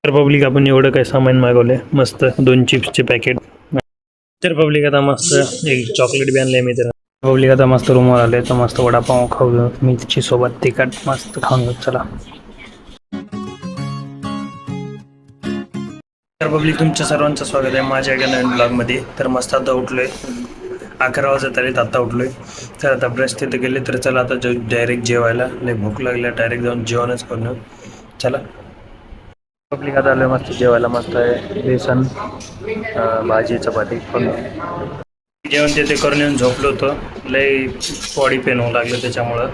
तर पब्लिक आपण एवढं काय सामान मागवलंय, मस्त 2 चिप्सचे पॅकेट. तर पब्लिक आता मस्त एक चॉकलेट बी आणलंय मी तर. पब्लिक आता मस्त रूमवर आले तर मस्त वडापाव खाऊ मिरची सोबत तिखट मस्त खाऊन घेऊ चला. तर पब्लिक तुमच्या सर्वांचं स्वागत आहे माझ्या एका नवीन ब्लॉगमध्ये. तर मस्त आता उठलोय, 11 वाजत आलेत, आता उठलोय. तर आता ब्रश तिथे गेले तर चला आता डायरेक्ट जेवायला. लय भूक लागल्या, डायरेक्ट जाऊन जेवणच करून येऊ. चला पब्लिक आता आलं मस्त जेवायला. मस्त आहे बेसन भाजी चपाती पण जेवण ते करून येऊन झोपलो होतो. लय बॉडी पेन होऊ लागलं त्याच्यामुळं.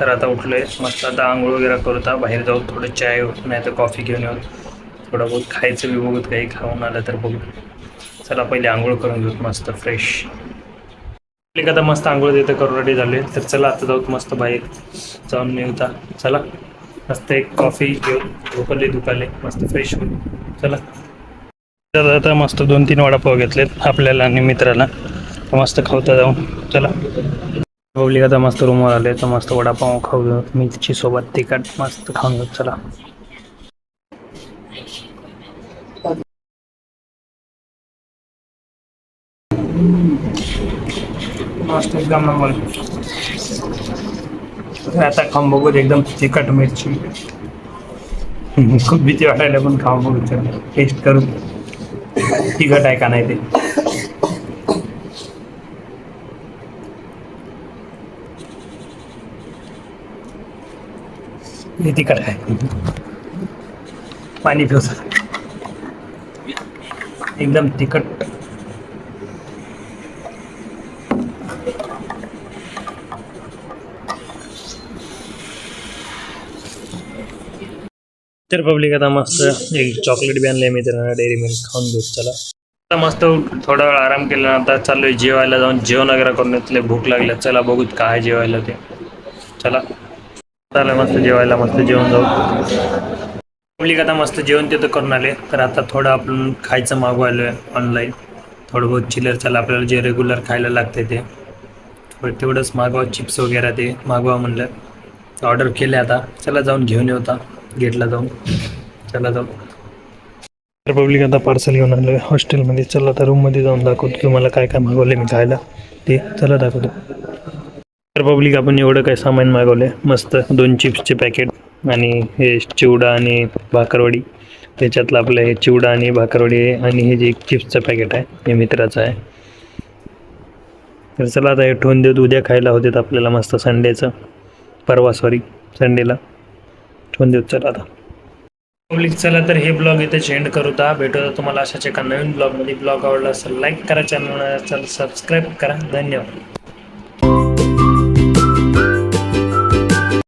तर आता उठलोय मस्त, आता आंघोळ वगैरे करूता बाहेर जाऊ, थोडं चाय नाही तर कॉफी घेऊन येऊ, थोडं बहुत खायचं बी बघूत, काही खाऊन आलं तर बघू. चला पहिले आंघोळ करून घेऊ मस्त फ्रेश. आता मस्त आंघोळ देतं करून रेडी झाले. तर चला आता जाऊ मस्त बाहेर जाऊन येऊता. चला मस्त एक कॉफी घेऊ, झोपले दुखाले मस्त फ्रेश होईल. चला तर आता मस्त 2-3 वडापाव घेतलेत आपल्याला आणि मित्राला, मस्त खावता जाऊन. चला पब्लिक आता मस्त रूमवर आले तर मस्त वडापाव खाऊ मिरची सोबत तिखट मस्त खाऊन घेऊ चला. मस्त एकदम नंबर. आता खाऊन बघू एकदम तिखट मिरची. खूप भीती वाटायला पण खाऊन बघू, टेस्ट करू तिखट आहे का नाही ते. हे तिखट आहे, पाणी पिवसा एकदम तिखट. तर पब्लिक आता मस्त एक चॉकलेट बी आणलंय मी तर डेअरी मिल्क खाऊन घेऊ चला. आता मस्त थोडा वेळ आराम केला, आता चाललोय जेवायला. जाऊन जेवण वगैरे करून येतले, भूक लागल्या. चला बघूत काय जेवायला ते. चला चालेल मस्त जेवायला, मस्त जेवण जाऊ. पब्लिक आता मस्त जेवण तिथं करून आले. तर आता थोडं आपण खायचं मागवायलोय ऑनलाईन, थोडं बहुत चिल्लर. चला आपल्याला जे रेग्युलर खायला लागते ते तेवढंच मागवा, चिप्स वगैरे ते मागवा म्हणलं. ऑर्डर केले, आता चला जाऊन घेऊन येऊता गेटला जाऊन. चला जाऊ. तर पब्लिक आता पार्सल घेऊन आलं हॉस्टेलमध्ये. चला आता रूममध्ये जाऊन दाखवतो की मला काय काय मागवलं मी खायला ते. चला दाखवतो. तर पब्लिक आपण एवढं काय सामान मागवलं आहे, मस्त 2 चिप्सचे पॅकेट आणि हे चिवडा आणि भाकरवडी. त्याच्यातलं आपलं हे चिवडा आणि भाकरवडी आहे, आणि हे जे चिप्सचं पॅकेट आहे हे मित्राचं आहे. तर चला आता हे ठेवून देत, उद्या खायला होते आपल्याला मस्त संडेचं, परवा सॉरी संडेला ठेवून देऊ. चला आता पब्लिक चला तर हे ब्लॉग इथे एंड करूता. भेटूया तुम्हाला अशाच एका नवीन ब्लॉगमध्ये. ब्लॉग आवडला असेल लाईक करा, चॅनलला सबस्क्राईब करा. धन्यवाद.